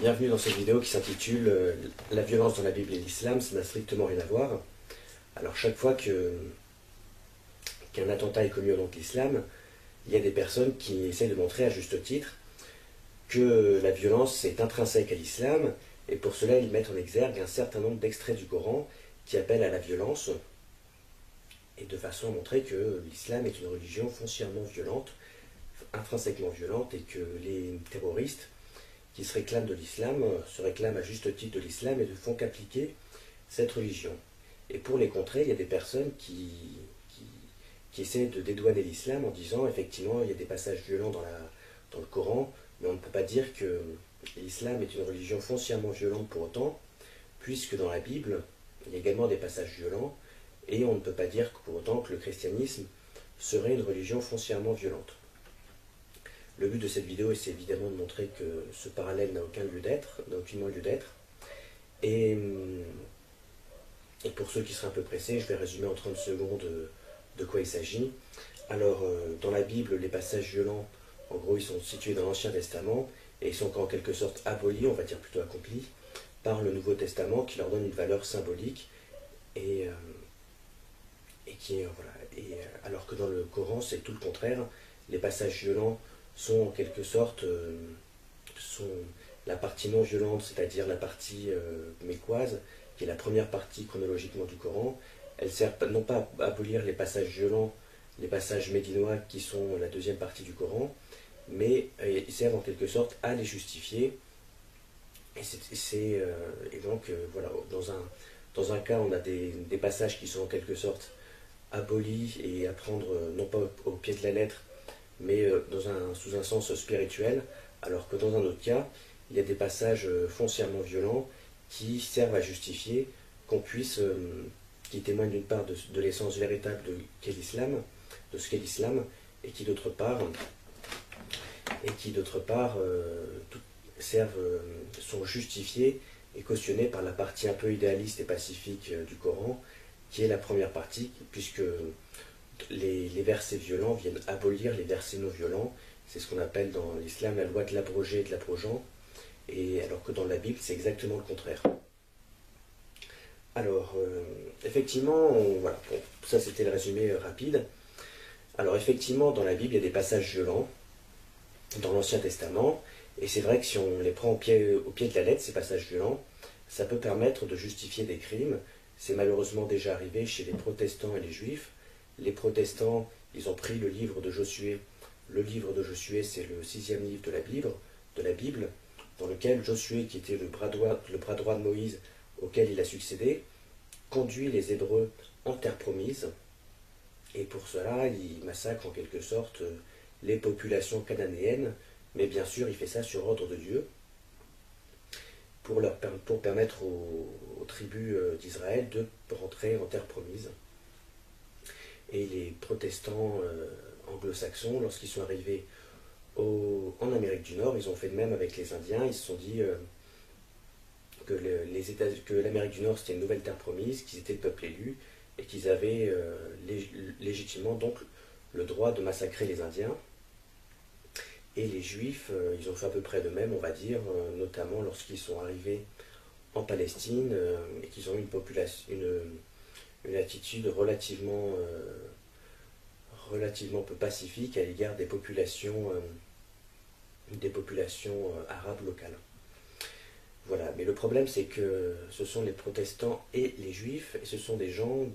Bienvenue dans cette vidéo qui s'intitule La violence dans la Bible et l'islam, ça n'a strictement rien à voir. Alors chaque fois qu'un attentat est commis au nom de l'islam, il y a des personnes qui essaient de montrer à juste titre que la violence est intrinsèque à l'islam, et pour cela ils mettent en exergue un certain nombre d'extraits du Coran qui appellent à la violence, et de façon à montrer que l'islam est une religion foncièrement violente, intrinsèquement violente, et que les terroristes qui se réclament de l'islam, se réclament à juste titre de l'islam et ne font qu'appliquer cette religion. Et pour les contrer, il y a des personnes qui essaient de dédouaner l'islam en disant effectivement il y a des passages violents dans le Coran, mais on ne peut pas dire que l'islam est une religion foncièrement violente pour autant, puisque dans la Bible, il y a également des passages violents, et on ne peut pas dire pour autant que le christianisme serait une religion foncièrement violente. Le but de cette vidéo, c'est évidemment de montrer que ce parallèle n'a aucun lieu d'être, n'a aucunement lieu d'être. Et pour ceux qui seraient un peu pressés, je vais résumer en 30 secondes de quoi il s'agit. Alors, dans la Bible, les passages violents, en gros, ils sont situés dans l'Ancien Testament, et ils sont en quelque sorte abolis, on va dire plutôt accomplis, par le Nouveau Testament, qui leur donne une valeur symbolique, alors que dans le Coran, c'est tout le contraire. Les passages violents sont en quelque sorte la partie non violente, c'est-à-dire la partie mécoise, qui est la première partie chronologiquement du Coran. Elle sert non pas à abolir les passages violents, les passages médinois qui sont la deuxième partie du Coran, mais ils servent en quelque sorte à les justifier. Et donc, voilà, dans un cas, on a des passages qui sont en quelque sorte abolis et à prendre non pas au pied de la lettre, mais sous un sens spirituel, alors que dans un autre cas, il y a des passages foncièrement violents qui servent à justifier qui témoignent d'une part de l'essence véritable de ce qu'est l'islam, et qui d'autre part sont justifiés et cautionnés par la partie un peu idéaliste et pacifique du Coran, qui est la première partie, puisque les versets violents viennent abolir les versets non violents. C'est ce qu'on appelle dans l'islam la loi de l'abrogé et de l'abrogeant, et alors que dans la Bible c'est exactement le contraire. Alors effectivement, voilà, bon, ça c'était le résumé rapide. Alors effectivement, dans la Bible il y a des passages violents dans l'Ancien Testament, et c'est vrai que si on les prend au pied de la lettre, ces passages violents, ça peut permettre de justifier des crimes. C'est malheureusement déjà arrivé chez les protestants et les juifs. Les protestants, ils ont pris le livre de Josué. Le livre de Josué, c'est le 6e livre de la Bible, dans lequel Josué, qui était le bras droit de Moïse, auquel il a succédé, conduit les Hébreux en terre promise. Et pour cela, il massacre en quelque sorte les populations cananéennes, mais bien sûr, il fait ça sur ordre de Dieu, pour permettre aux tribus d'Israël de rentrer en terre promise. Et les protestants anglo-saxons, lorsqu'ils sont arrivés en Amérique du Nord, ils ont fait de même avec les Indiens. Ils se sont dit que l'Amérique du Nord c'était une nouvelle terre promise, qu'ils étaient le peuple élu, et qu'ils avaient légitimement donc le droit de massacrer les Indiens. Et les Juifs, ils ont fait à peu près de même, on va dire, notamment lorsqu'ils sont arrivés en Palestine et qu'ils ont eu une attitude relativement peu pacifique à l'égard des populations arabes locales. Voilà, mais le problème c'est que ce sont les protestants et les juifs, et ce sont des gens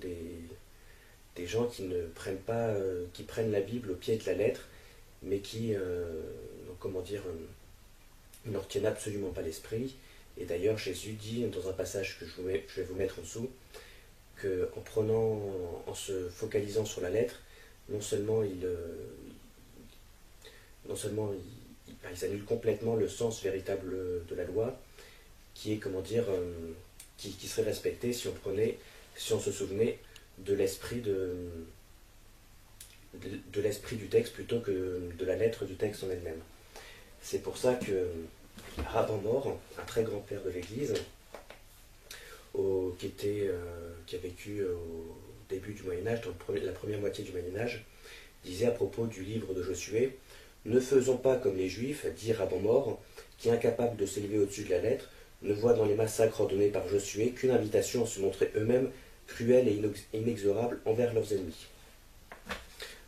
qui ne prennent pas, qui prennent la Bible au pied de la lettre, mais qui, n'en retiennent absolument pas l'esprit. Et d'ailleurs, Jésus dit dans un passage que je vais vous mettre en dessous, en se focalisant sur la lettre, non seulement ils annulent complètement le sens véritable de la loi, qui est, qui serait respecté si on se souvenait de l'esprit de l'esprit du texte plutôt que de la lettre du texte en elle-même. C'est pour ça que Raban Mor, un très grand père de l'Église, qui a vécu au début du Moyen-Âge, dans la première moitié du Moyen-Âge, disait à propos du livre de Josué Ne faisons pas comme les Juifs, dit Raban Mort, qui, incapable de s'élever au-dessus de la lettre, ne voient dans les massacres ordonnés par Josué qu'une invitation à se montrer eux-mêmes cruels et inexorables envers leurs ennemis.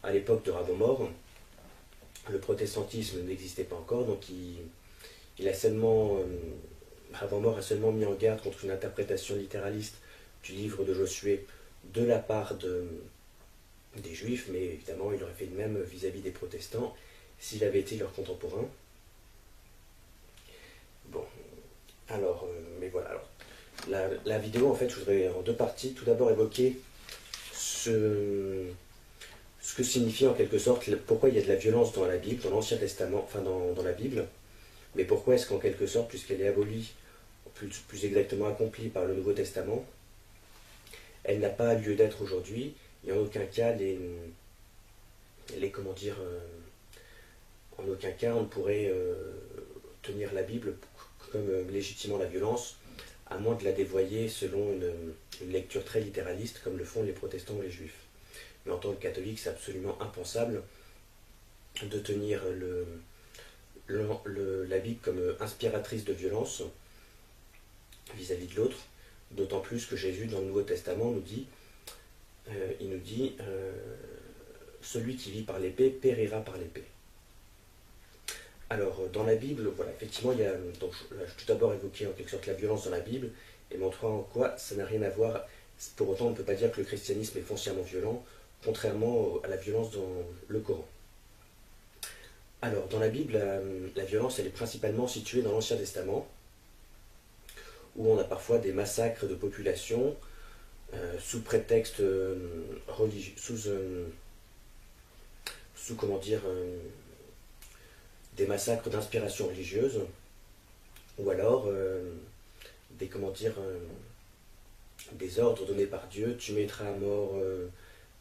À l'époque de Raban Mort, le protestantisme n'existait pas encore, donc Raban Mort a seulement mis en garde contre une interprétation littéraliste du livre de Josué de la part des Juifs, mais évidemment il aurait fait de même vis-à-vis des protestants s'il avait été leur contemporain. Bon, alors, mais voilà. Alors, la vidéo, en fait, je voudrais en deux parties. Tout d'abord évoquer ce que signifie en quelque sorte, pourquoi il y a de la violence dans la Bible, dans l'Ancien Testament, enfin dans la Bible, mais pourquoi est-ce qu'en quelque sorte, puisqu'elle est abolie, plus exactement accomplie par le Nouveau Testament, elle n'a pas lieu d'être aujourd'hui, et en aucun cas comment dire, en aucun cas on ne pourrait tenir la Bible comme légitimant la violence, à moins de la dévoyer selon une lecture très littéraliste, comme le font les protestants ou les juifs. Mais en tant que catholique, c'est absolument impensable de tenir la Bible comme inspiratrice de violence vis-à-vis de l'autre, d'autant plus que Jésus, dans le Nouveau Testament, il nous dit celui qui vit par l'épée périra par l'épée. Alors, dans la Bible, voilà, effectivement, il y a, donc, je vais tout d'abord évoquer en quelque sorte la violence dans la Bible, et montrer en quoi ça n'a rien à voir. Pour autant, on ne peut pas dire que le christianisme est foncièrement violent, contrairement à la violence dans le Coran. Alors, dans la Bible, la violence, elle est principalement située dans l'Ancien Testament, où on a parfois des massacres de population, sous prétexte religieux, sous comment dire, des massacres d'inspiration religieuse, ou alors des ordres donnés par Dieu. Tu mettras à mort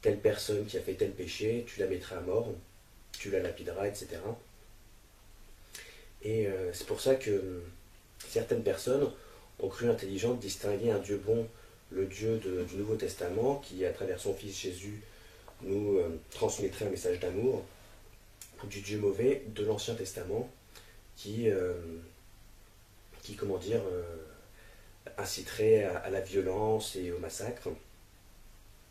telle personne qui a fait tel péché, tu la mettras à mort, tu la lapideras, etc. Et c'est pour ça que certaines personnes ont cru intelligent de distinguer un Dieu bon, le Dieu du Nouveau Testament, qui à travers son Fils Jésus nous transmettrait un message d'amour, du Dieu mauvais de l'Ancien Testament, qui comment dire, inciterait à la violence et au massacre.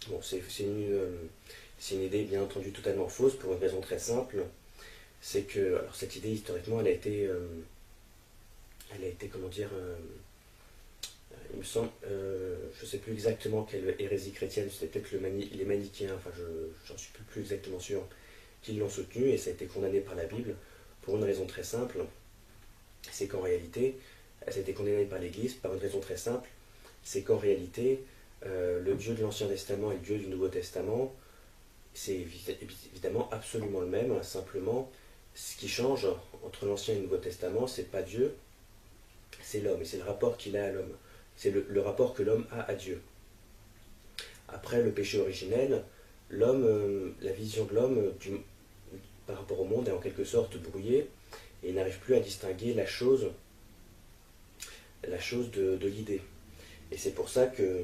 Bon, c'est une idée bien entendu totalement fausse pour une raison très simple, c'est que, alors cette idée historiquement elle a été comment dire, il me semble, je ne sais plus exactement quelle hérésie chrétienne, c'était peut-être les manichéens, enfin j'en suis plus exactement sûr, qui l'ont soutenu, et ça a été condamné par la Bible pour une raison très simple, c'est qu'en réalité, ça a été condamné par l'Église par une raison très simple, c'est qu'en réalité, le Dieu de l'Ancien Testament et le Dieu du Nouveau Testament, c'est évidemment absolument le même, simplement, ce qui change entre l'Ancien et le Nouveau Testament, c'est pas Dieu, c'est l'homme, et c'est le rapport qu'il a à l'homme, c'est le rapport que l'homme a à Dieu. Après le péché originel, l'homme, la vision de l'homme par rapport au monde est en quelque sorte brouillée, et il n'arrive plus à distinguer la chose de l'idée. Et c'est pour ça que,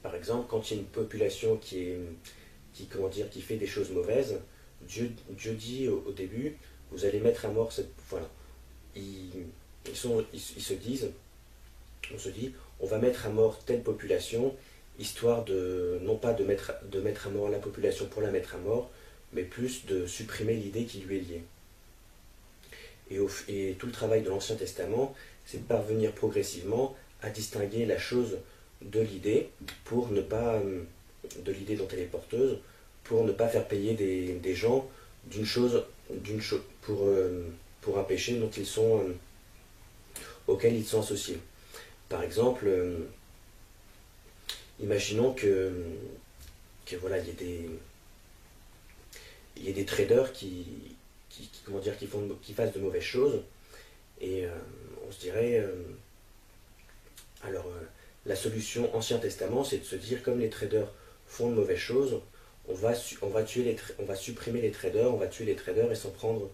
par exemple, quand il y a une population qui fait des choses mauvaises, Dieu dit au début, vous allez mettre à mort cette... Voilà. On se dit, on va mettre à mort telle population, histoire non pas de mettre à mort la population pour la mettre à mort, mais plus de supprimer l'idée qui lui est liée. Et tout le travail de l'Ancien Testament, c'est de parvenir progressivement à distinguer la chose de l'idée, de l'idée dont elle est porteuse, pour ne pas faire payer des gens pour un péché auquel ils sont associés. Par exemple, imaginons que voilà, il y ait des traders qui fassent de mauvaises choses, et on se dirait, la solution Ancien Testament, c'est de se dire, comme les traders font de mauvaises choses, on va supprimer les traders, on va tuer les traders et s'en prendre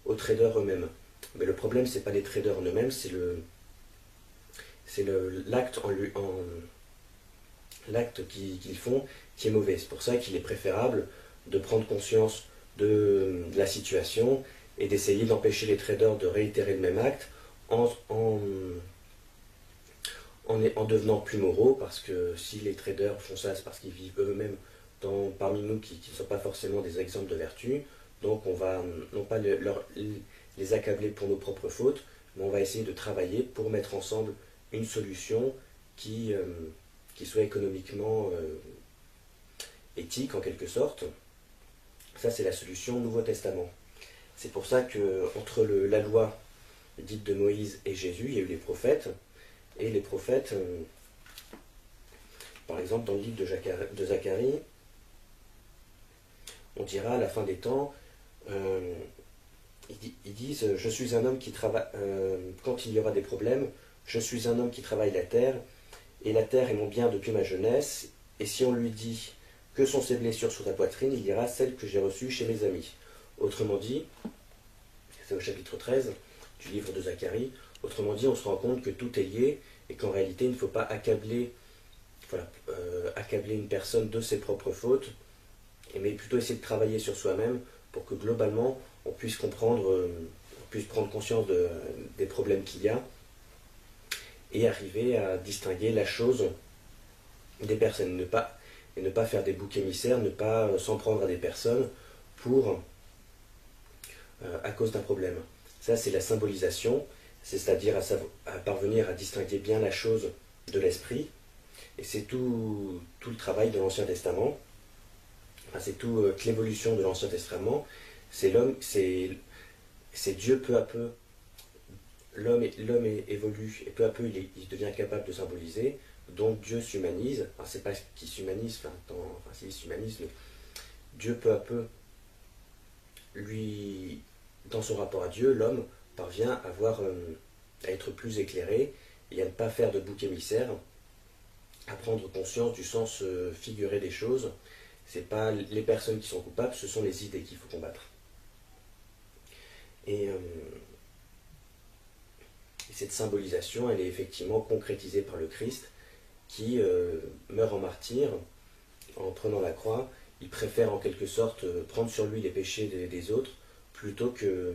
aux traders eux-mêmes. Mais le problème, c'est pas les traders en eux-mêmes, c'est l'acte qu'ils font qui est mauvais. C'est pour ça qu'il est préférable de prendre conscience de la situation et d'essayer d'empêcher les traders de réitérer le même acte en devenant plus moraux, parce que si les traders font ça, c'est parce qu'ils vivent eux-mêmes parmi nous qui ne sont pas forcément des exemples de vertu. Donc on va non pas les accabler pour nos propres fautes, mais on va essayer de travailler pour mettre ensemble une solution qui soit économiquement éthique en quelque sorte. Ça, c'est la solution Nouveau Testament. C'est pour ça que entre la loi dite de Moïse et Jésus, il y a eu les prophètes. Et les prophètes, par exemple dans le livre de Zacharie, on dira à la fin des temps, ils disent « Je suis un homme qui travaille, quand il y aura des problèmes, je suis un homme qui travaille la terre, et la terre est mon bien depuis ma jeunesse, et si on lui dit « Que sont ces blessures sur ta poitrine ?» il dira « Celles que j'ai reçues chez mes amis. » Autrement dit, c'est au chapitre 13 du livre de Zacharie, autrement dit, on se rend compte que tout est lié, et qu'en réalité, il ne faut pas accabler une personne de ses propres fautes, mais plutôt essayer de travailler sur soi-même pour que globalement, on puisse prendre conscience des problèmes qu'il y a et arriver à distinguer la chose des personnes, et ne pas faire des boucs émissaires, ne pas s'en prendre à des personnes à cause d'un problème. Ça, c'est la symbolisation, c'est-à-dire à parvenir à distinguer bien la chose de l'esprit, et c'est tout le travail de l'Ancien Testament. Enfin, c'est toute l'évolution de l'Ancien Testament. C'est Dieu peu à peu. L'homme évolue et peu à peu il devient capable de symboliser. Donc Dieu s'humanise. Enfin, c'est pas qu'il s'humanise, s'il s'humanise, mais Dieu peu à peu, lui, dans son rapport à Dieu, l'homme parvient à être plus éclairé et à ne pas faire de bouc émissaire, à prendre conscience du sens figuré des choses. C'est pas les personnes qui sont coupables, ce sont les idées qu'il faut combattre. Et cette symbolisation, elle est effectivement concrétisée par le Christ, qui meurt en martyr, en prenant la croix. Il préfère en quelque sorte prendre sur lui les péchés des autres, plutôt que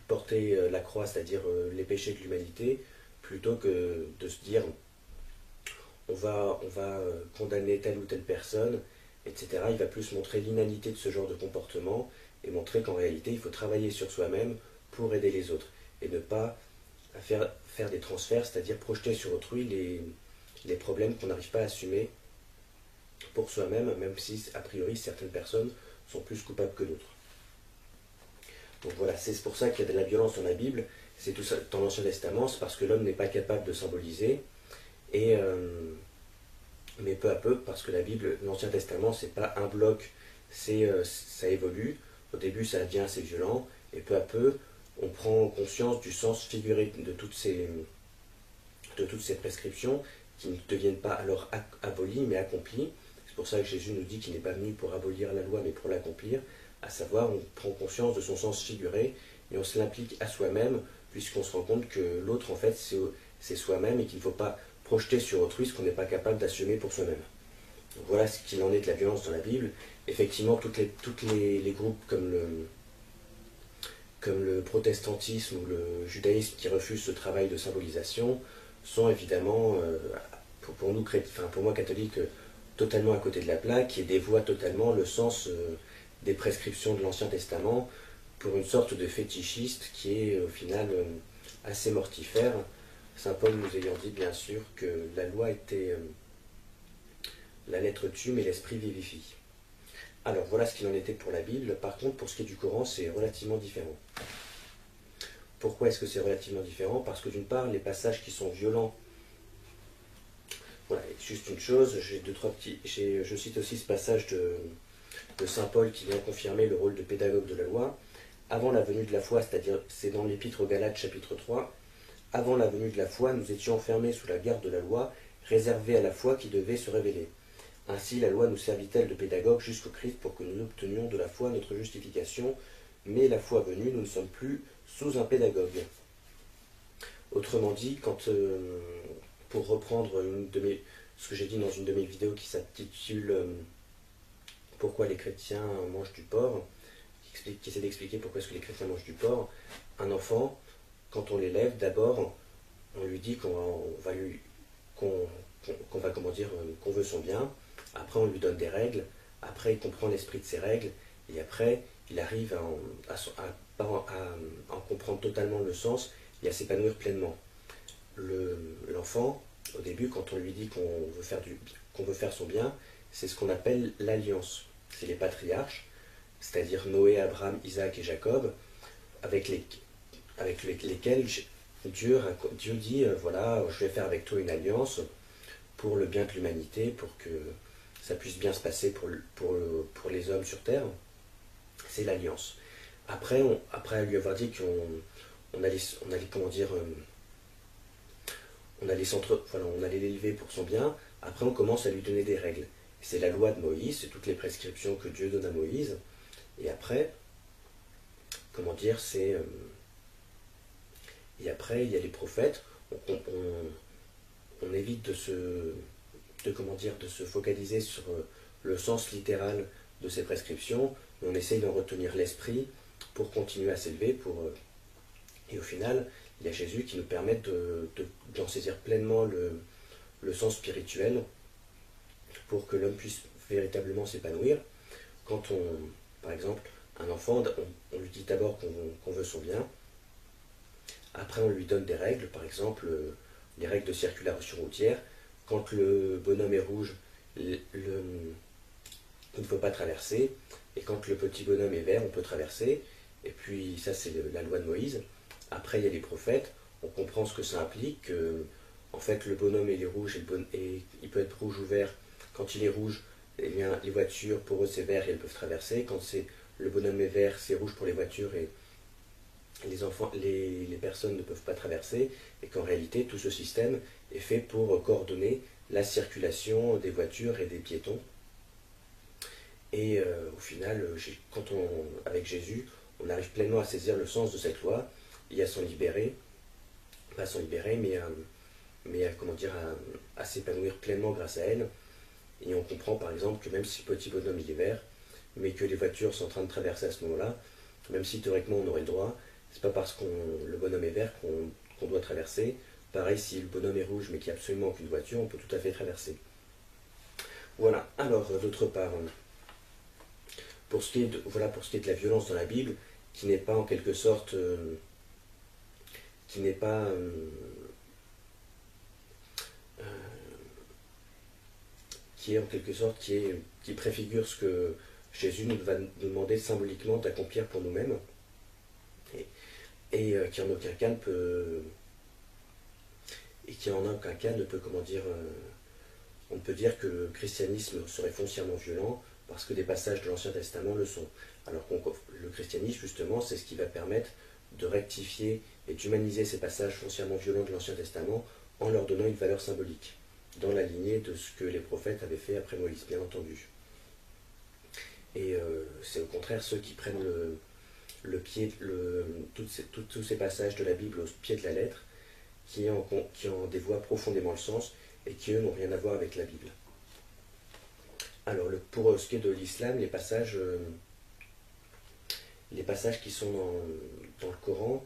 porter la croix, c'est-à-dire les péchés de l'humanité, plutôt que de se dire on va condamner telle ou telle personne, etc. Il va plus montrer l'inanité de ce genre de comportement et montrer qu'en réalité, il faut travailler sur soi-même pour aider les autres et ne pas faire des transferts, c'est-à-dire projeter sur autrui les problèmes qu'on n'arrive pas à assumer pour soi-même, même si, a priori, certaines personnes sont plus coupables que d'autres. Donc voilà, c'est pour ça qu'il y a de la violence dans la Bible, c'est tout ça dans l'Ancien Testament, c'est parce que l'homme n'est pas capable de symboliser, mais peu à peu, parce que la Bible, l'Ancien Testament, c'est pas un bloc, ça évolue. Au début, ça devient assez violent, et peu à peu, on prend conscience du sens figuré de toutes ces prescriptions, qui ne deviennent pas alors abolies, mais accomplies. C'est pour ça que Jésus nous dit qu'il n'est pas venu pour abolir la loi, mais pour l'accomplir, à savoir, on prend conscience de son sens figuré, et on se l'implique à soi-même, puisqu'on se rend compte que l'autre, en fait, c'est soi-même, et qu'il ne faut pas projeter sur autrui ce qu'on n'est pas capable d'assumer pour soi-même. Voilà ce qu'il en est de la violence dans la Bible. Effectivement, tous les groupes comme le protestantisme ou le judaïsme qui refusent ce travail de symbolisation sont évidemment, pour moi catholique, totalement à côté de la plaque et dévoient totalement le sens des prescriptions de l'Ancien Testament pour une sorte de fétichiste qui est au final assez mortifère. Saint Paul nous ayant dit bien sûr que la loi était la lettre tue mais l'esprit vivifie. Alors voilà ce qu'il en était pour la Bible. Par contre, pour ce qui est du Coran, c'est relativement différent. Pourquoi est-ce que c'est relativement différent? Parce que d'une part, les passages qui sont violents, voilà, juste une chose, je cite aussi ce passage de Saint Paul qui vient confirmer le rôle de pédagogue de la loi. Avant la venue de la foi, c'est-à-dire c'est dans l'Épître aux Galates chapitre 3, avant la venue de la foi, nous étions enfermés sous la garde de la loi, réservés à la foi qui devait se révéler. Ainsi, la loi nous servit-elle de pédagogue jusqu'au Christ pour que nous obtenions de la foi notre justification, mais la foi venue, nous ne sommes plus sous un pédagogue. Autrement dit, pour reprendre ce que j'ai dit dans une de mes vidéos qui s'intitule pourquoi les chrétiens mangent du porc, qui essaie d'expliquer pourquoi est-ce que les chrétiens mangent du porc. Un enfant, quand on l'élève, d'abord, on lui dit qu'on va comment dire, qu'on veut son bien. Après, on lui donne des règles. Après, il comprend l'esprit de ces règles. Et après, il arrive à en comprendre totalement le sens et à s'épanouir pleinement. L'enfant, au début, quand on lui dit qu'on veut faire son bien, c'est ce qu'on appelle l'alliance. C'est les patriarches, c'est-à-dire Noé, Abraham, Isaac et Jacob, avec lesquels Dieu dit, voilà, je vais faire avec toi une alliance pour le bien de l'humanité, pour que ça puisse bien se passer pour les hommes sur Terre. C'est l'alliance. Après lui avoir dit qu'on allait, comment dire, on allait l'élever pour son bien, après on commence à lui donner des règles. C'est la loi de Moïse, c'est toutes les prescriptions que Dieu donne à Moïse. Et après, comment dire, et après, il y a les prophètes. On évite de se focaliser sur le sens littéral de ces prescriptions, mais on essaye d'en retenir l'esprit pour continuer à s'élever. Et au final, il y a Jésus qui nous permet d'en saisir pleinement le sens spirituel pour que l'homme puisse véritablement s'épanouir. Par exemple, un enfant, on lui dit d'abord qu'on veut son bien. Après, on lui donne des règles, par exemple, les règles de circulation routière. Quand le bonhomme est rouge, il ne faut pas traverser. Et quand le petit bonhomme est vert, on peut traverser. Et puis, ça, c'est la loi de Moïse. Après, il y a les prophètes. On comprend ce que ça implique. En fait, le bonhomme, il est rouge et il peut être rouge ou vert. Quand il est rouge, eh bien, les voitures, pour eux, c'est vert et elles peuvent traverser. Quand le bonhomme est vert, c'est rouge pour les voitures et les personnes ne peuvent pas traverser. Et qu'en réalité, tout ce système est fait pour coordonner la circulation des voitures et des piétons. Et au final, avec Jésus, on arrive pleinement à saisir le sens de cette loi et à s'en libérer. Pas à s'en libérer, mais à s'épanouir pleinement grâce à elle. Et on comprend par exemple que même si le petit bonhomme il est vert, mais que les voitures sont en train de traverser à ce moment-là, même si théoriquement on aurait le droit, c'est pas parce que le bonhomme est vert qu'on doit traverser. Pareil, si le bonhomme est rouge mais qu'il n'y a absolument aucune voiture, on peut tout à fait traverser. Voilà. Alors, d'autre part, pour ce qui est de la violence dans la Bible, qui n'est pas en quelque sorte, qui n'est pas qui est en quelque sorte, qui préfigure ce que Jésus nous va nous demander symboliquement d'accomplir pour nous-mêmes, et qui en aucun cas ne peut, comment dire, on peut dire que le christianisme serait foncièrement violent, parce que des passages de l'Ancien Testament le sont. Alors que le christianisme, justement, c'est ce qui va permettre de rectifier et d'humaniser ces passages foncièrement violents de l'Ancien Testament en leur donnant une valeur symbolique, dans la lignée de ce que les prophètes avaient fait après Moïse, bien entendu. Et c'est au contraire ceux qui prennent tous ces passages de la Bible au pied de la lettre, qui en dévoient profondément le sens, et qui, eux, n'ont rien à voir avec la Bible. Alors, pour ce qui est de l'islam, les passages qui sont dans le Coran,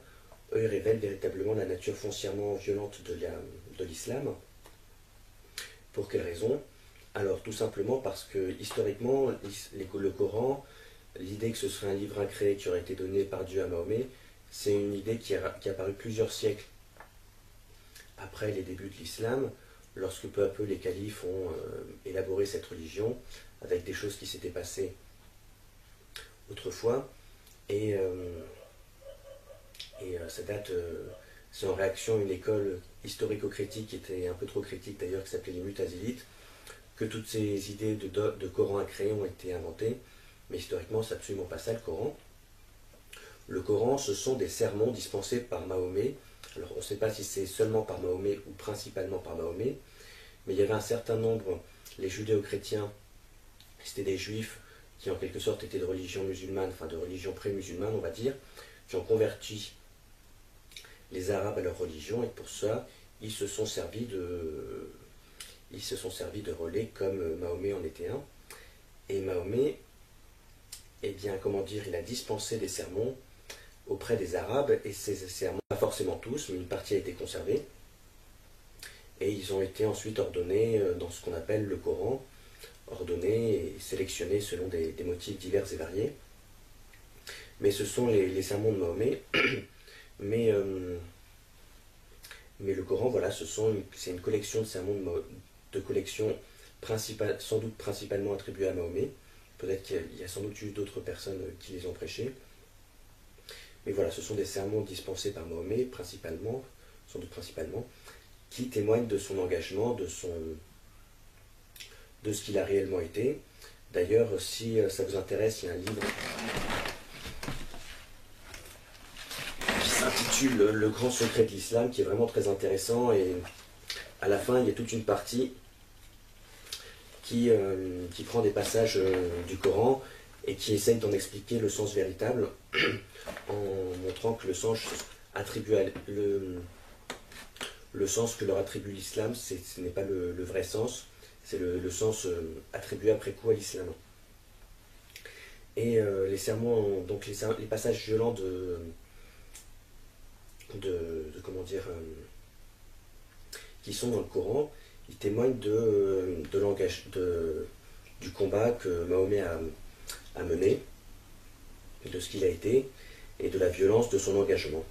eux, révèlent véritablement la nature foncièrement violente de l'islam. Pour quelle raison? Alors, tout simplement parce que, historiquement, le Coran, l'idée que ce serait un livre incréé qui aurait été donné par Dieu à Mahomet, c'est une idée qui a apparu plusieurs siècles après les débuts de l'islam, lorsque peu à peu les califes ont élaboré cette religion, avec des choses qui s'étaient passées autrefois, et ça date, c'est en réaction à une école historico-critique qui était un peu trop critique d'ailleurs, qui s'appelait les Mutazilites, que toutes ces idées de Coran incréé ont été inventées, mais historiquement c'est absolument pas ça le Coran. Le Coran, ce sont des sermons dispensés par Mahomet. Alors on ne sait pas si c'est seulement par Mahomet ou principalement par Mahomet, mais il y avait un certain nombre, les judéo-chrétiens, c'était des juifs qui en quelque sorte étaient de religion musulmane, enfin de religion pré-musulmane on va dire, qui ont converti les Arabes à leur religion, et pour ça ils se sont servis de relais comme Mahomet en était un. Et Mahomet, eh bien, comment dire, il a dispensé des sermons auprès des Arabes, et ces sermons, pas forcément tous, mais une partie a été conservée, et ils ont été ensuite ordonnés dans ce qu'on appelle le Coran, ordonnés et sélectionnés selon des motifs divers et variés. Mais ce sont les sermons de Mahomet, mais, mais le Coran, voilà, c'est une collection de sermons de collection sans doute principalement attribués à Mahomet. Peut-être qu'il y a sans doute eu d'autres personnes qui les ont prêchés. Mais voilà, ce sont des sermons dispensés par Mahomet, principalement, sans doute principalement, qui témoignent de son engagement, de ce qu'il a réellement été. D'ailleurs, si ça vous intéresse, il y a un livre qui s'intitule Le grand secret de l'islam, qui est vraiment très intéressant, et à la fin, il y a toute une partie qui prend des passages du Coran et qui essaye d'en expliquer le sens véritable en montrant que le sens que leur attribue l'islam, ce n'est pas le vrai sens, c'est le sens attribué après coup à l'islam. Et les sermons, donc les passages violents comment dire, qui sont dans le Coran, ils témoignent du combat que Mahomet a mené, de ce qu'il a été, et de la violence de son engagement.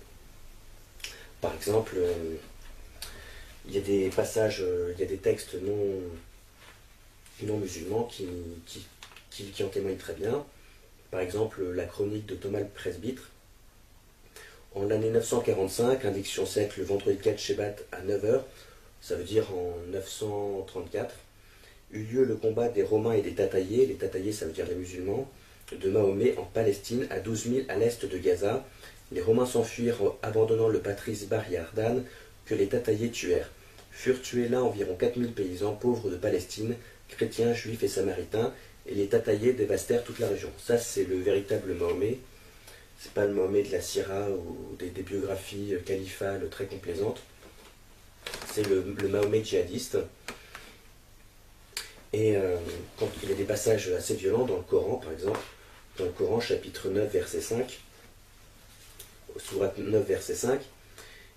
Par exemple, il y a des passages, il y a des textes non musulmans qui en témoignent très bien. Par exemple, la chronique de Thomas le Presbytre. En l'année 945, indiction sec, le vendredi 4 Shebat à 9h, ça veut dire en 934, eut lieu le combat des Romains et des Tataillés, les Tataillés ça veut dire les musulmans, de Mahomet en Palestine, à 12 000 à l'est de Gaza. Les Romains s'enfuirent abandonnant le patrice Bar Yardan, que les Tataillés tuèrent. Furent tués là environ 4000 paysans pauvres de Palestine, chrétiens, juifs et samaritains, et les Tataillés dévastèrent toute la région. Ça, c'est le véritable Mahomet. C'est pas le Mahomet de la Sira ou des biographies califales très complaisantes. C'est le Mahomet djihadiste. Et quand il y a des passages assez violents dans le Coran, par exemple, dans le Coran, chapitre 9, verset 5, sourate 9, verset 5,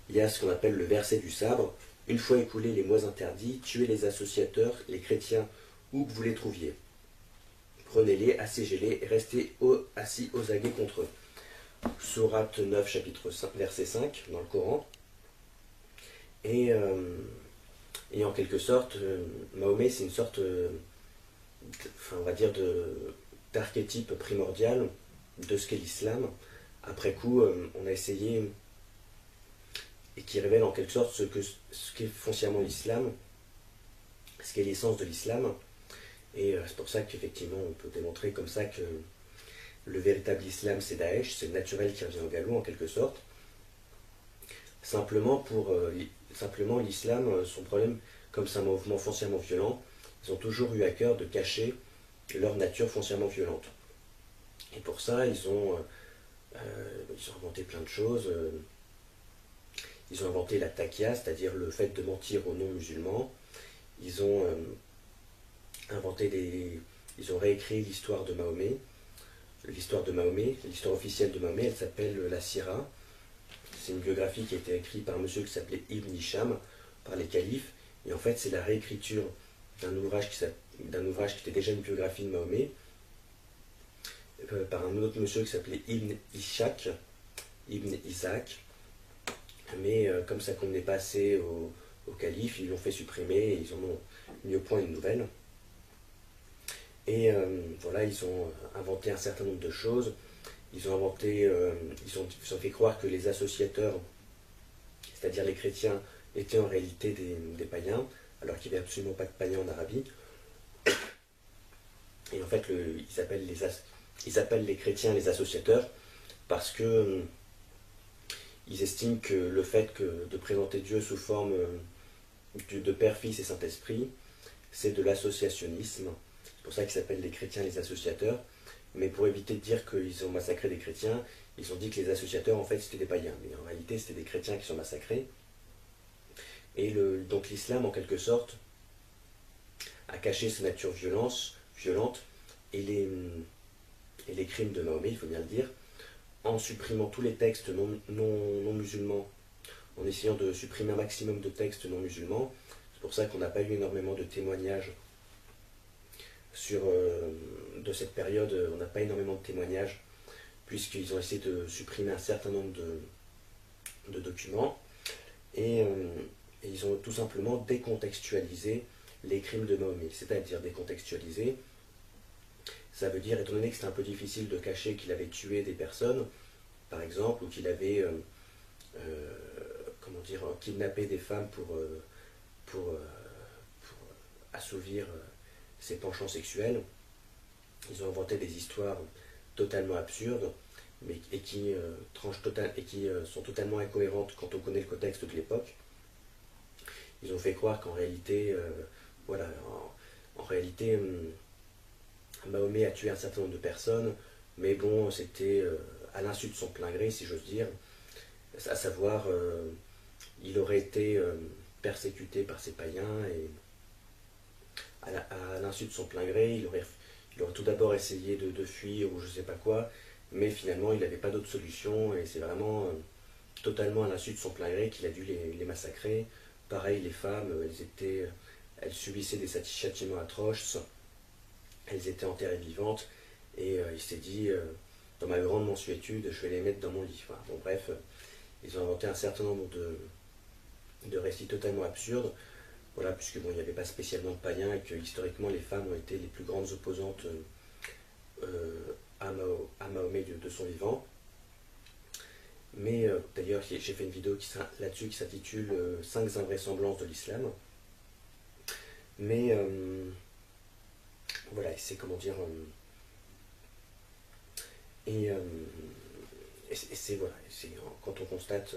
il y a ce qu'on appelle le verset du sabre. Une fois écoulés les mois interdits, tuez les associateurs, les chrétiens, où que vous les trouviez. Prenez-les, assiégez-les et restez assis aux aguets contre eux. Sourate 9, chapitre 5, verset 5, dans le Coran. Et en quelque sorte, Mahomet, c'est une sorte, on va dire, d'archétype primordial de ce qu'est l'islam. Après coup, on a essayé, et qui révèle en quelque sorte ce qu'est foncièrement l'islam, ce qu'est l'essence de l'islam. Et c'est pour ça qu'effectivement, on peut démontrer comme ça que le véritable islam, c'est Daesh, c'est le naturel qui revient au galop en quelque sorte. Simplement, l'islam, son problème, comme c'est un mouvement foncièrement violent, ils ont toujours eu à cœur de cacher leur nature foncièrement violente. Et pour ça, ils ont inventé plein de choses. Ils ont inventé la taqiyya, c'est-à-dire le fait de mentir aux non-musulmans. Ils ont ils ont réécrit l'histoire de Mahomet. L'histoire officielle de Mahomet, elle s'appelle la Sira. C'est une biographie qui a été écrite par un monsieur qui s'appelait Ibn Hisham, par les califes. Et en fait, c'est la réécriture d'un ouvrage qui était déjà une biographie de Mahomet, par un autre monsieur qui s'appelait Ibn Ishaq. Mais comme ça convenait pas assez au calife, ils l'ont fait supprimer et ils en ont mis au point une nouvelle. Et voilà, ils ont inventé un certain nombre de choses. Ils ont fait croire que les associateurs, c'est-à-dire les chrétiens, étaient en réalité des païens, alors qu'il n'y avait absolument pas de païens en Arabie. Et en fait, ils appellent les chrétiens les associateurs parce que ils estiment que le fait de présenter Dieu sous forme de Père, Fils et Saint-Esprit, c'est de l'associationnisme. C'est pour ça qu'ils s'appellent les chrétiens les associateurs. Mais pour éviter de dire qu'ils ont massacré des chrétiens, ils ont dit que les associateurs, en fait, c'était des païens. Mais en réalité, c'était des chrétiens qui sont massacrés. Et donc l'islam, en quelque sorte, a caché sa nature violente. Et et les crimes de Mahomet, il faut bien le dire, en supprimant tous les textes non musulmans, en essayant de supprimer un maximum de textes non musulmans. C'est pour ça qu'on n'a pas eu énormément de témoignages de cette période, on n'a pas énormément de témoignages, puisqu'ils ont essayé de supprimer un certain nombre de documents, et ils ont tout simplement décontextualisé les crimes de Mahomet. C'est-à-dire décontextualisé, ça veut dire, étant donné que c'est un peu difficile de cacher qu'il avait tué des personnes, par exemple, ou qu'il avait comment dire, kidnappé des femmes pour assouvir ses penchants sexuels, ils ont inventé des histoires totalement absurdes, et qui sont totalement incohérentes quand on connaît le contexte de l'époque. Ils ont fait croire qu'en réalité, voilà, en réalité, Mahomet a tué un certain nombre de personnes, mais bon, c'était à l'insu de son plein gré, si j'ose dire, à savoir, il aurait été persécuté par ses païens, et à l'insu de son plein gré, il aurait tout d'abord essayé de fuir ou je sais pas quoi, mais finalement il n'avait pas d'autre solution, et c'est vraiment totalement à l'insu de son plein gré qu'il a dû les massacrer. Pareil, les femmes, elles subissaient des châtiments atroces, elles étaient enterrées vivantes, et il s'est dit, dans ma grande mansuétude, je vais les mettre dans mon lit. Enfin, bon, bref, ils ont inventé un certain nombre de récits totalement absurdes, voilà, puisque bon, il n'y avait pas spécialement de païens, et que historiquement les femmes ont été les plus grandes opposantes à Mahomet de son vivant. Mais d'ailleurs, j'ai fait une vidéo là-dessus qui s'intitule 5 invraisemblances de l'islam. Mais voilà, c'est comment dire. Et c'est voilà, quand on constate,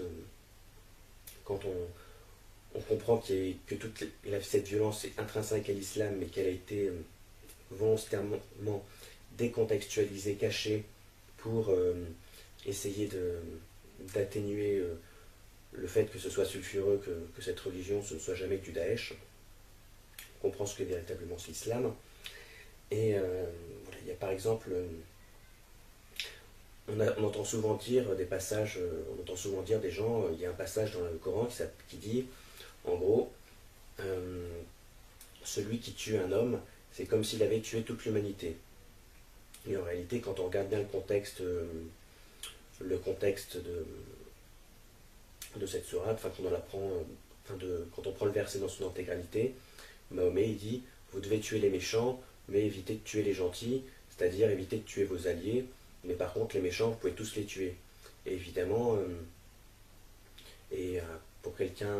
quand on comprend que toute cette violence est intrinsèque à l'islam, mais qu'elle a été volontairement décontextualisée, cachée, pour essayer d'atténuer le fait que ce soit sulfureux, que cette religion ce ne soit jamais que du Daesh. On comprend ce que véritablement c'est l'islam. Et voilà, il y a par exemple, on entend souvent dire des passages, on entend souvent dire des gens, il y a un passage dans le Coran qui dit, en gros, celui qui tue un homme, c'est comme s'il avait tué toute l'humanité. Et en réalité, quand on regarde bien le contexte de cette sourate, enfin, quand on prend le verset dans son intégralité, Mahomet il dit, vous devez tuer les méchants, mais évitez de tuer les gentils, c'est-à-dire évitez de tuer vos alliés, mais par contre les méchants, vous pouvez tous les tuer. Et évidemment, pour quelqu'un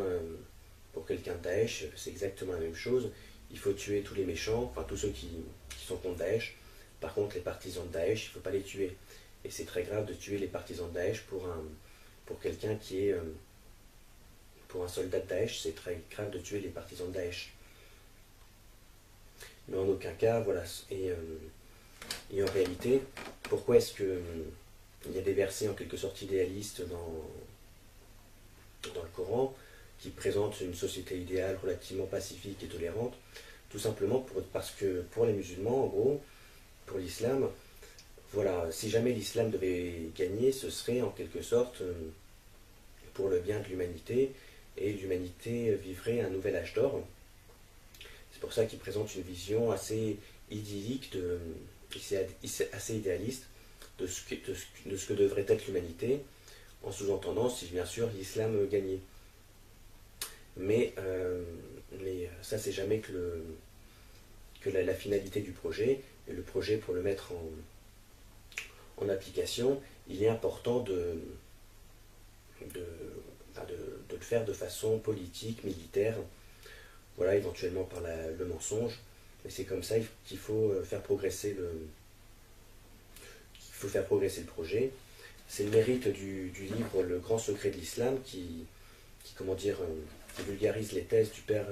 de Daesh, c'est exactement la même chose. Il faut tuer tous les méchants, enfin tous ceux qui sont contre Daesh. Par contre, les partisans de Daesh, il ne faut pas les tuer. Et c'est très grave de tuer les partisans de Daesh pour quelqu'un qui est... pour un soldat de Daesh, c'est très grave de tuer les partisans de Daesh. Mais en aucun cas, voilà. Et en réalité, pourquoi est-ce que il y a des versets en quelque sorte idéalistes dans le Coran qui présentent une société idéale relativement pacifique et tolérante? Tout simplement parce que pour les musulmans, en gros, pour l'islam, voilà, si jamais l'islam devait gagner, ce serait en quelque sorte pour le bien de l'humanité, et l'humanité vivrait un nouvel âge d'or. C'est pour ça qu'il présente une vision assez idyllique, assez idéaliste de ce que devrait être l'humanité, en sous-entendant si bien sûr l'islam gagnait. Mais ça c'est jamais que la finalité du projet, et le projet pour le mettre en application, il est important de le faire de façon politique, militaire, voilà, éventuellement par le mensonge, mais c'est comme ça qu'il faut faire progresser le projet. C'est le mérite du livre Le Grand Secret de l'Islam qui comment dire, qui vulgarise les thèses du père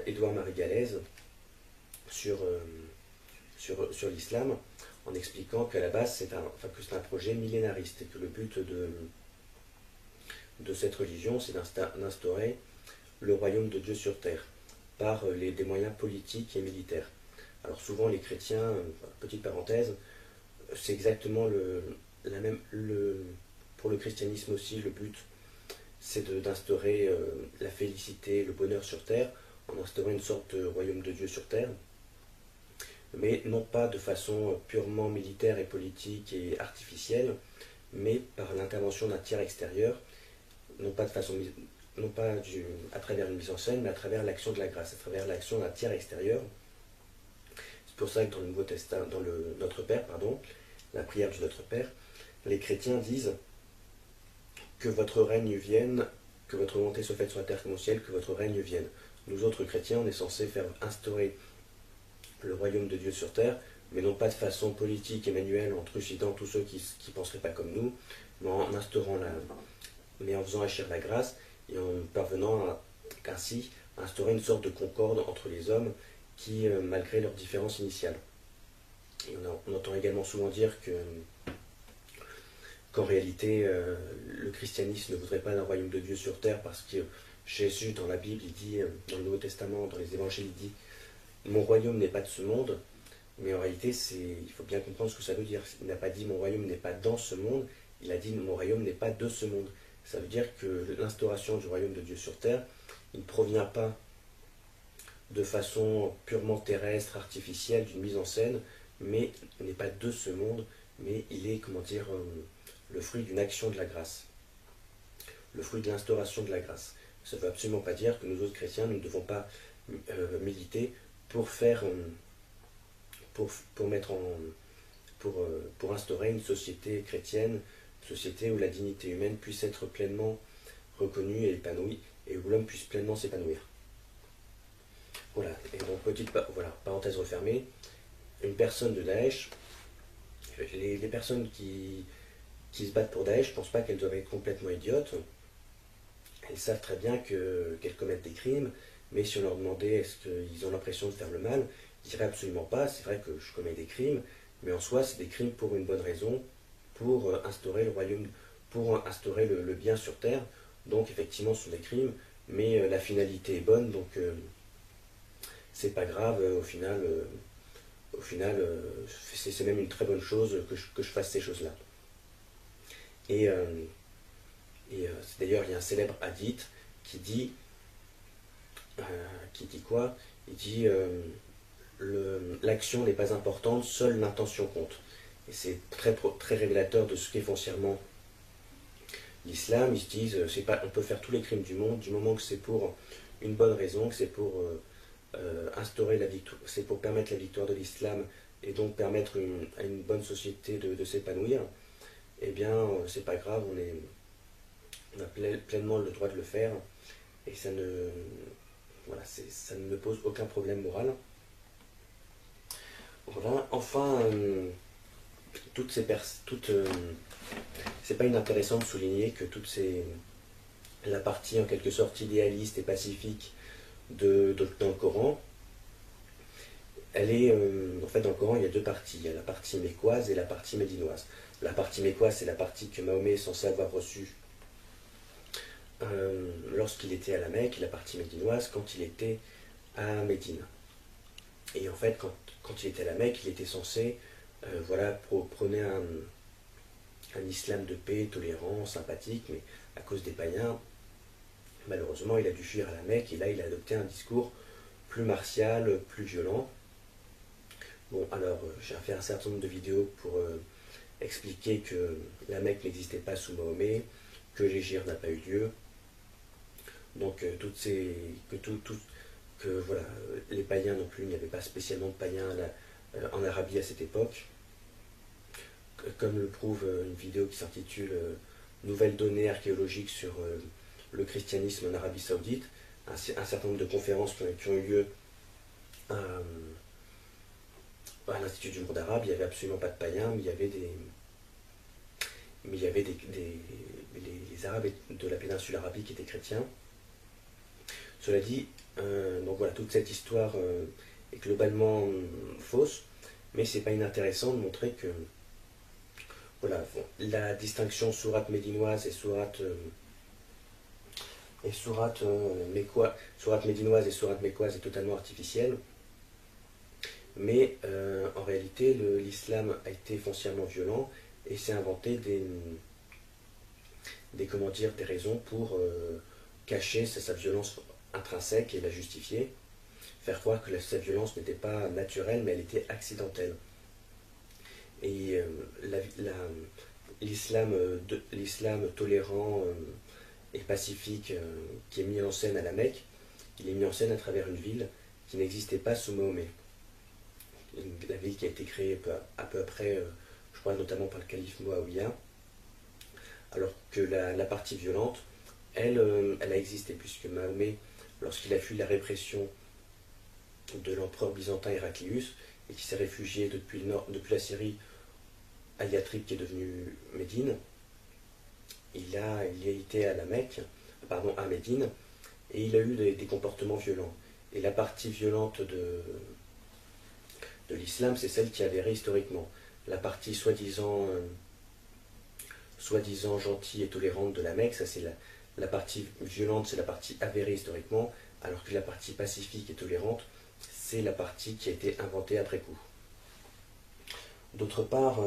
Édouard Marie Galaise sur l'islam, en expliquant qu'à la base c'est un projet millénariste, et que le but de cette religion c'est d'instaurer le royaume de Dieu sur terre par des moyens politiques et militaires. Alors souvent les chrétiens, petite parenthèse, c'est exactement pour le christianisme aussi, le but, c'est d'instaurer la félicité, le bonheur sur terre, en instaurant une sorte de royaume de Dieu sur terre, mais non pas de façon purement militaire et politique et artificielle, mais par l'intervention d'un tiers extérieur, non pas de façon, non pas à travers une mise en scène, mais à travers l'action de la grâce, à travers l'action d'un tiers extérieur. C'est pour ça que dans le Nouveau Testament, dans le Notre Père, pardon, la prière du Notre Père, les chrétiens disent que votre règne vienne, que votre volonté soit faite sur la terre comme au ciel, que votre règne vienne. Nous autres chrétiens, on est censés faire instaurer le royaume de Dieu sur terre, mais non pas de façon politique et manuelle en trucidant tous ceux qui ne penseraient pas comme nous, mais en faisant agir la grâce et en parvenant ainsi à instaurer une sorte de concorde entre les hommes qui, malgré leurs différences initiales. Et on entend également souvent dire qu'en réalité, le christianisme ne voudrait pas d'un royaume de Dieu sur terre parce que Jésus, dans la Bible, il dit, dans le Nouveau Testament, dans les évangiles, il dit « Mon royaume n'est pas de ce monde », mais en réalité, il faut bien comprendre ce que ça veut dire. Il n'a pas dit « Mon royaume n'est pas dans ce monde », il a dit « Mon royaume n'est pas de ce monde ». Ça veut dire que l'instauration du royaume de Dieu sur terre, il ne provient pas de façon purement terrestre, artificielle, d'une mise en scène, mais n'est pas de ce monde, mais il est, comment dire, le fruit d'une action de la grâce, le fruit de l'instauration de la grâce. Ça ne veut absolument pas dire que nous autres chrétiens, nous ne devons pas militer pour faire, pour instaurer une société chrétienne, une société où la dignité humaine puisse être pleinement reconnue et épanouie, et où l'homme puisse pleinement s'épanouir. Voilà, et donc parenthèse refermée, une personne de Daesh, les personnes qui se battent pour Daesh, je ne pense pas qu'elles doivent être complètement idiotes. Elles savent très bien qu'elles commettent des crimes, mais si on leur demandait est-ce qu'ils ont l'impression de faire le mal, ils diraient absolument pas, c'est vrai que je commets des crimes, mais en soi c'est des crimes pour une bonne raison, pour instaurer le royaume, pour instaurer le bien sur terre. Donc effectivement ce sont des crimes, mais la finalité est bonne, donc c'est pas grave, au final c'est même une très bonne chose que je fasse ces choses-là. Et d'ailleurs, il y a un célèbre hadith qui dit quoi? Il dit l'action n'est pas importante, seule l'intention compte. Et c'est très révélateur de ce qu'est foncièrement l'islam. Ils se disent on peut faire tous les crimes du monde, du moment que c'est pour une bonne raison, que c'est pour instaurer la victoire, c'est pour permettre la victoire de l'islam et donc permettre à une bonne société de s'épanouir. Eh bien, c'est pas grave, on a pleinement le droit de le faire et ça ne pose aucun problème moral. Voilà. Enfin, c'est pas inintéressant de souligner que la partie en quelque sorte idéaliste et pacifique dans le Coran, elle est, en fait dans le Coran il y a deux parties, il y a la partie mécoise et la partie médinoise. La partie mécoise c'est la partie que Mahomet est censé avoir reçue lorsqu'il était à la Mecque, et la partie médinoise quand il était à Médine. Et en fait quand il était à la Mecque il était censé prôner un islam de paix, tolérant, sympathique, mais à cause des païens, malheureusement il a dû fuir à la Mecque et là il a adopté un discours plus martial, plus violent. Bon, alors, j'ai fait un certain nombre de vidéos pour expliquer que la Mecque n'existait pas sous Mahomet, que l'hégire n'a pas eu lieu. Donc, les païens non plus, il n'y avait pas spécialement de païens en Arabie à cette époque. Comme le prouve une vidéo qui s'intitule Nouvelles données archéologiques sur le christianisme en Arabie Saoudite, un certain nombre de conférences qui ont eu lieu à l'Institut du monde arabe, il n'y avait absolument pas de païens, mais il y avait les Arabes de la péninsule arabique qui étaient chrétiens. Cela dit, donc voilà, toute cette histoire est globalement fausse, mais c'est pas inintéressant de montrer que la distinction sourate médinoise et sourate médinoise et sourate mécoise est totalement artificielle. Mais en réalité, l'islam a été foncièrement violent et s'est inventé comment dire, des raisons pour cacher sa violence intrinsèque et la justifier, faire croire que sa violence n'était pas naturelle mais elle était accidentelle. Et l'islam tolérant et pacifique qui est mis en scène à la Mecque, il est mis en scène à travers une ville qui n'existait pas sous Mahomet. La ville qui a été créée à peu après, je crois notamment par le calife Muawiyah, alors que la partie violente, elle a existé, puisque Mahomet, lorsqu'il a fui la répression de l'empereur byzantin Héraclius, et qui s'est réfugié depuis la Syrie à Yathrib, qui est devenu Médine, il a été à la Mecque, pardon, à Médine, et il a eu des comportements violents. Et la partie violente de l'islam, c'est celle qui est avérée historiquement. La partie soi-disant gentille et tolérante de la Mecque, ça c'est la partie violente, c'est la partie avérée historiquement, alors que la partie pacifique et tolérante, c'est la partie qui a été inventée après coup. D'autre part,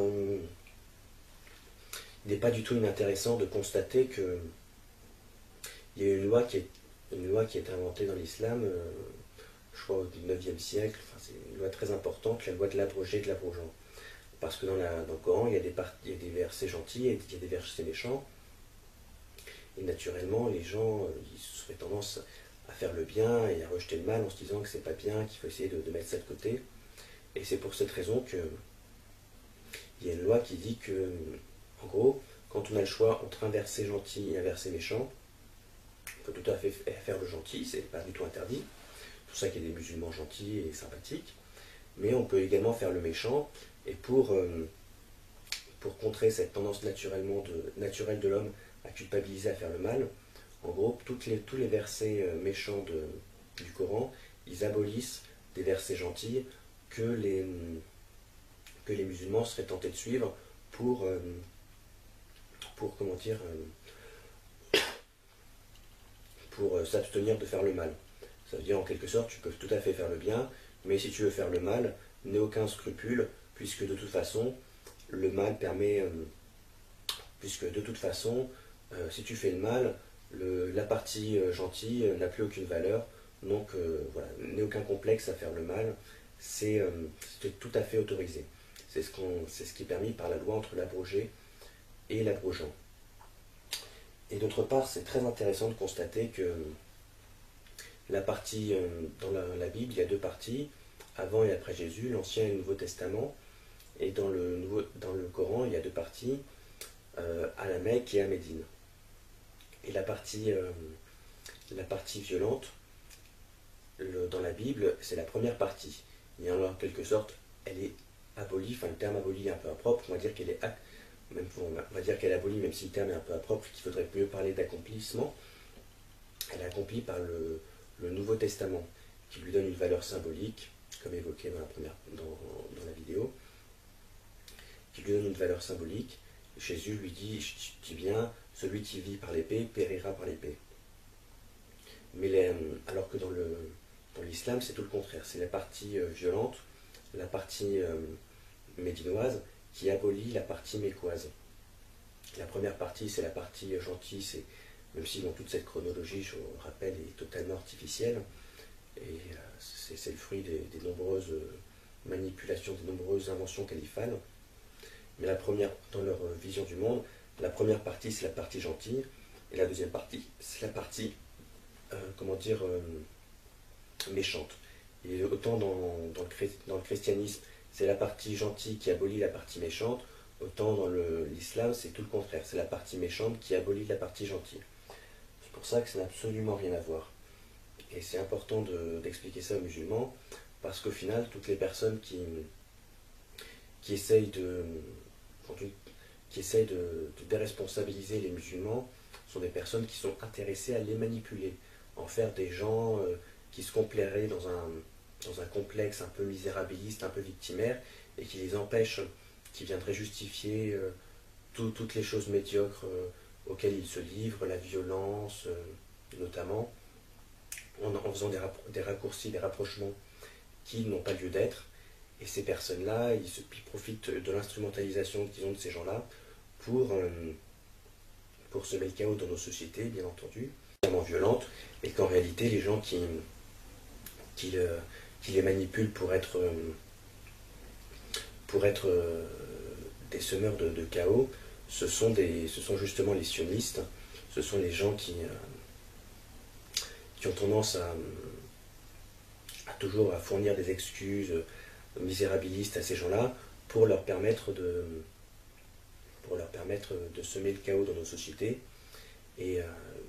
il n'est pas du tout inintéressant de constater que il y a une loi qui est inventée dans l'islam, je crois au 9e siècle, enfin, c'est une loi très importante, la loi de l'abrogé de l'abrogeant. Parce que dans le Coran, il y a des versets gentils et il y a des versets méchants. Et naturellement, les gens ils auraient tendance à faire le bien et à rejeter le mal en se disant que c'est pas bien, qu'il faut essayer de mettre ça de côté. Et c'est pour cette raison que il y a une loi qui dit que, en gros, quand on a le choix entre un verset gentil et un verset méchant, on peut tout à fait faire le gentil, c'est pas du tout interdit. C'est pour ça qu'il y a des musulmans gentils et sympathiques. Mais on peut également faire le méchant, et pour contrer cette tendance naturelle de l'homme à culpabiliser, à faire le mal, en gros, tous les versets méchants du Coran, ils abolissent des versets gentils que les musulmans seraient tentés de suivre pour comment dire, pour s'abstenir de faire le mal. Ça veut dire en quelque sorte, tu peux tout à fait faire le bien, mais si tu veux faire le mal, n'aie aucun scrupule, puisque de toute façon, le mal permet, puisque de toute façon, si tu fais le mal, la partie gentille n'a plus aucune valeur, donc voilà, n'aie aucun complexe à faire le mal, c'est tout à fait autorisé. C'est ce qui est permis par la loi entre l'abrogé et l'abrogeant. Et d'autre part, c'est très intéressant de constater que la partie, dans la Bible, il y a deux parties, avant et après Jésus, l'Ancien et le Nouveau Testament, et dans le Coran, il y a deux parties, à la Mecque et à Médine. Et la partie violente, dans la Bible, c'est la première partie. Et en quelque sorte, elle est abolie, enfin le terme aboli est un peu impropre, on va dire qu'elle est abolie, même si le terme est un peu impropre, qu'il faudrait mieux parler d'accomplissement. Elle est accomplie par le Nouveau Testament, qui lui donne une valeur symbolique, comme évoqué dans la vidéo, qui lui donne une valeur symbolique. Jésus lui dit, je dis bien, celui qui vit par l'épée périra par l'épée. Mais alors que dans l'islam, c'est tout le contraire. C'est la partie violente, la partie médinoise, qui abolit la partie mécoise. La première partie, c'est la partie gentille, même si dans toute cette chronologie, je vous rappelle, est totalement artificielle, et c'est le fruit des nombreuses manipulations, des nombreuses inventions califales. Mais dans leur vision du monde, la première partie, c'est la partie gentille, et la deuxième partie, c'est la partie, méchante. Et autant dans le christianisme, c'est la partie gentille qui abolit la partie méchante, autant dans l'islam, c'est tout le contraire. C'est la partie méchante qui abolit la partie gentille. C'est pour ça que ça n'a absolument rien à voir. Et c'est important d'expliquer ça aux musulmans, parce qu'au final, toutes les personnes qui essayent de déresponsabiliser les musulmans sont des personnes qui sont intéressées à les manipuler, en faire des gens qui se complairaient dans un complexe un peu misérabiliste, un peu victimaire, et qui les empêchent, qui viendraient justifier toutes les choses médiocres auxquelles ils se livrent, la violence notamment, en faisant des raccourcis, des rapprochements qui n'ont pas lieu d'être, Et ces personnes-là, ils profitent de l'instrumentalisation qu'ils ont de ces gens-là pour semer le chaos dans nos sociétés, bien entendu, vraiment violente, et qu'en réalité, les gens qui les manipulent pour être des semeurs de chaos, ce sont justement les sionistes, ce sont les gens qui ont tendance à toujours à fournir des excuses misérabilistes à ces gens-là pour leur permettre de semer le chaos dans nos sociétés. Et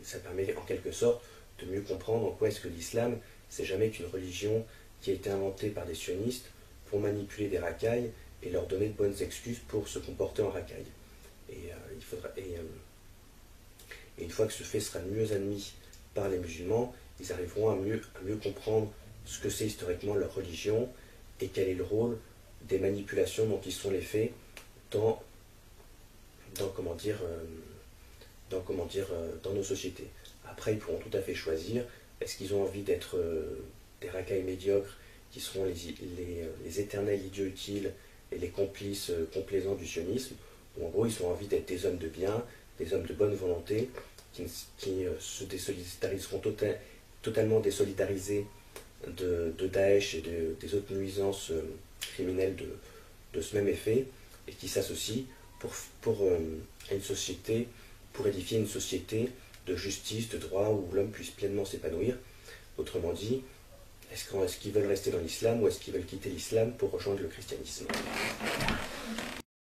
ça permet en quelque sorte de mieux comprendre en quoi est-ce que l'islam, c'est jamais qu'une religion qui a été inventée par des sionistes pour manipuler des racailles et leur donner de bonnes excuses pour se comporter en racaille. Et une fois que ce fait sera mieux admis par les musulmans, ils arriveront à mieux comprendre ce que c'est historiquement leur religion et quel est le rôle des manipulations dont ils sont les faits dans nos sociétés. Après, ils pourront tout à fait choisir, est-ce qu'ils ont envie d'être des racailles médiocres qui seront les éternels idiots utiles et les complices complaisants du sionisme, ou en gros, ils ont envie d'être des hommes de bien, des hommes de bonne volonté, qui se désolidariseront totalement désolidarisés de Daesh et des autres nuisances criminelles de ce même effet, et qui s'associent pour une société, pour édifier une société de justice, de droit, où l'homme puisse pleinement s'épanouir. Autrement dit, est-ce qu'ils veulent rester dans l'islam ou est-ce qu'ils veulent quitter l'islam pour rejoindre le christianisme?